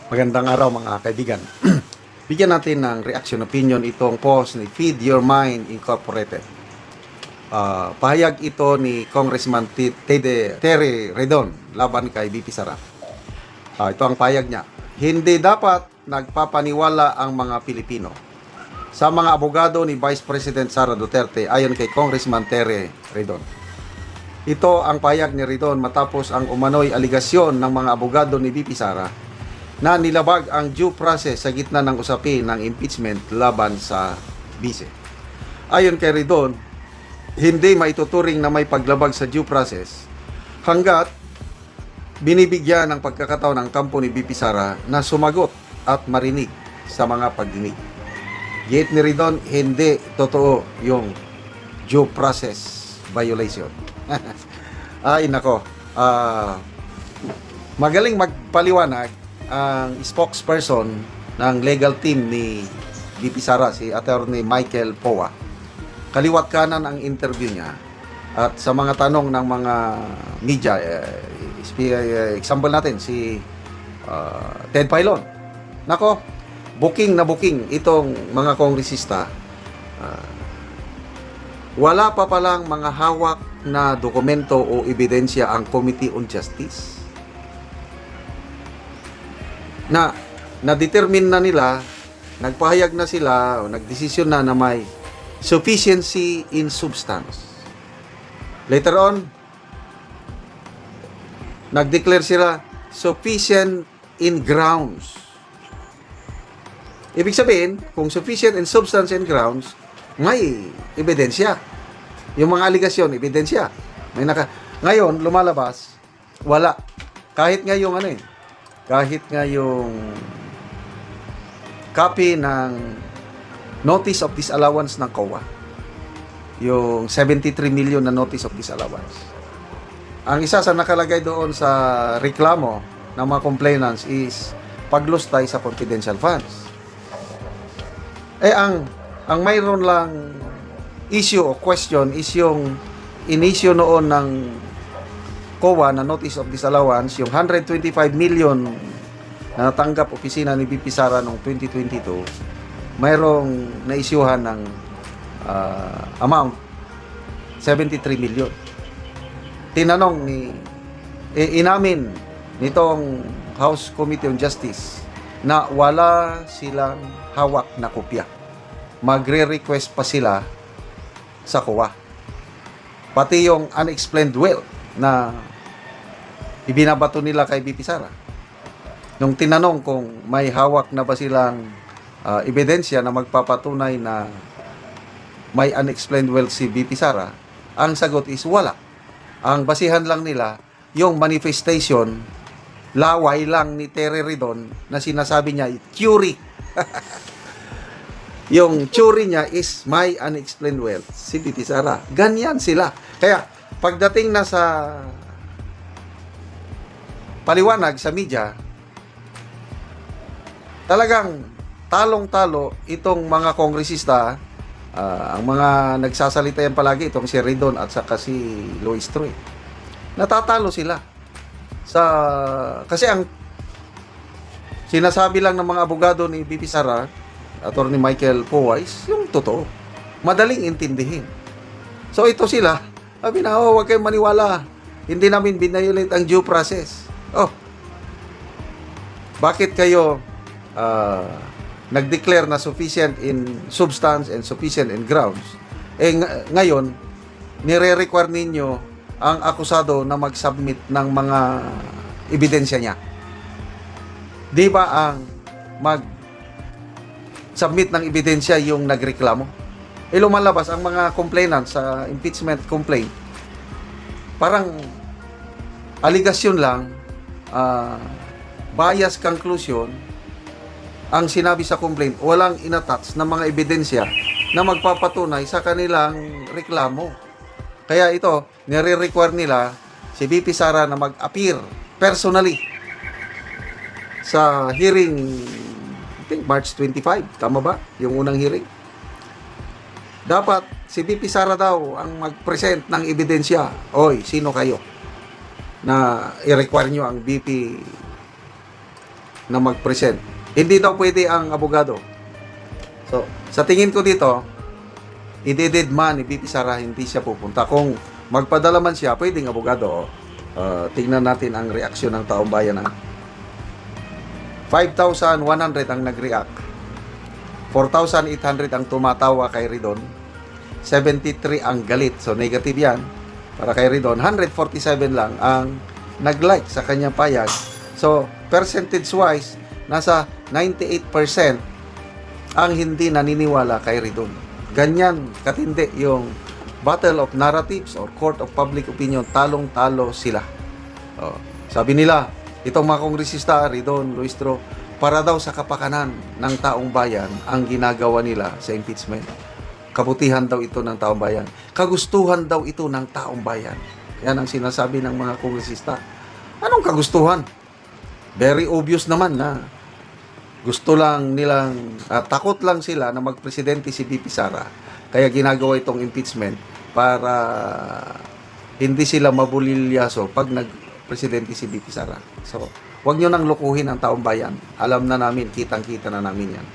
Magandang araw mga kaibigan. Bigyan natin ng reaction opinion itong post ni Feed Your Mind Incorporated. Pahayag ito ni Congressman Terry Redon laban kay BP Sara. Ito ang pahayag niya. Hindi dapat nagpapaniwala ang mga Pilipino sa mga abogado ni Vice President Sara Duterte ayon kay Congressman Terry Redon. Ito ang pahayag ni Redon matapos ang umano'y aligasyon ng mga abogado ni BP Sara na nilabag ang due process sa gitna ng usapin ng impeachment laban sa bise. Ayon kay Redon, hindi maituturing na may paglabag sa due process hanggat binibigyan ng pagkakataon ng kampo ni BP Sara na sumagot at marinig sa mga pagdinig. Gate ni Redon, hindi totoo yung due process violation. Ay nako, magaling magpaliwanag ang spokesperson ng legal team ni BP Sara, si Attorney Michael Poa. Kaliwat kanan ang interview niya at sa mga tanong ng mga media, example natin si Ted Filon. Nako, booking na booking itong mga kongresista. Wala pa palang mga hawak na dokumento o ebidensya ang Committee on Justice na-determine na nila, nagpahayag na sila o nagdesisyon na may sufficiency in substance. Later on, nag-declare sila sufficient in grounds. Ibig sabihin, kung sufficient in substance and grounds, may ebidensya. Yung mga aligasyon, ebidensya. Ngayon, lumalabas, wala. Kahit nga yung kahit nga yung copy ng Notice of Disallowance ng COA, yung 73 million na Notice of Disallowance. Ang isa sa nakalagay doon sa reklamo ng mga complainants is paglustay sa confidential funds. Ang mayroon lang issue o question is yung in-issue noon ng COA na Notice of Disallowance, yung 125 million na natanggap opisina ni BP Sara noong 2022, mayroong na-issuehan ng amount 73 million. Tinanong inamin nitong House Committee on Justice na wala silang hawak na kopya. Magre-request pa sila sa COA. Pati yung unexplained wealth na ibinabato nila kay BP Sara. Nung tinanong kung may hawak na ba silang ebidensya na magpapatunay na may unexplained wealth si BP Sara, ang sagot is wala. Ang basihan lang nila yung manifestation, laway lang ni Terry Redon na sinasabi niya, theory. Yung theory niya is may unexplained wealth si BP Sara. Ganyan sila. Kaya pagdating na sa paliwanag sa media, talagang talong-talo itong mga kongresista. Ang mga nagsasalita yan palagi, itong si Redon at saka si Lois Troy. Natatalo sila. Kasi ang sinasabi lang ng mga abogado ni BP Sara, Attorney Michael Poa, is yung totoo. Madaling intindihin. So ito sila, sabi na, huwag kayong maniwala. Hindi namin binayolate ang due process. Bakit kayo nag-declare na sufficient in substance and sufficient in grounds? Ngayon, nire-require ninyo ang akusado na mag-submit ng mga ebidensya niya. Di ba ang mag-submit ng ebidensya yung nagreklamo? Lumalabas ang mga complainant sa impeachment complaint, parang aligasyon lang, bias conclusion ang sinabi sa complaint, walang inattach na mga ebidensya na magpapatunay sa kanilang reklamo. Kaya ito, nire-require nila si BP Sara na mag-appear personally sa hearing, I think March 25, tama ba? Yung unang hearing. Dapat si BP Sara daw ang mag-present ng ebidensya. Oy, sino kayo na i-require nyo ang BP na mag-present. Hindi daw pwede ang abogado. So, sa tingin ko dito, i-dead man ni VP Sara, hindi siya pupunta. Kung magpadala man siya, pwedeng abogado. Tingnan natin ang reaksyon ng taong bayan. 5,100 ang nag-react. 4,800 ang tumatawa kay Ridon. 73 ang galit. So, negative yan para kay Ridon. 147 lang ang nag-like sa kanyang payag. So, percentage-wise, nasa 98% ang hindi naniniwala kay Ridon. Ganyan katindi yung battle of narratives or court of public opinion. Talong-talo sila. Sabi nila, itong mga kongresista, Ridon, Luistro, para daw sa kapakanan ng taong bayan ang ginagawa nila sa impeachment. Kabutihan daw ito ng taong bayan. Kagustuhan daw ito ng taong bayan. Yan ang sinasabi ng mga kongresista. Anong kagustuhan? Very obvious naman na gusto lang nilang, takot lang sila na magpresidente si VP Sara. Kaya ginagawa itong impeachment para hindi sila mabulilyaso pag nagpresidente si VP Sara. So, wag nyo nang lukuhin ang taong bayan. Alam na namin, kitang-kita na namin yan.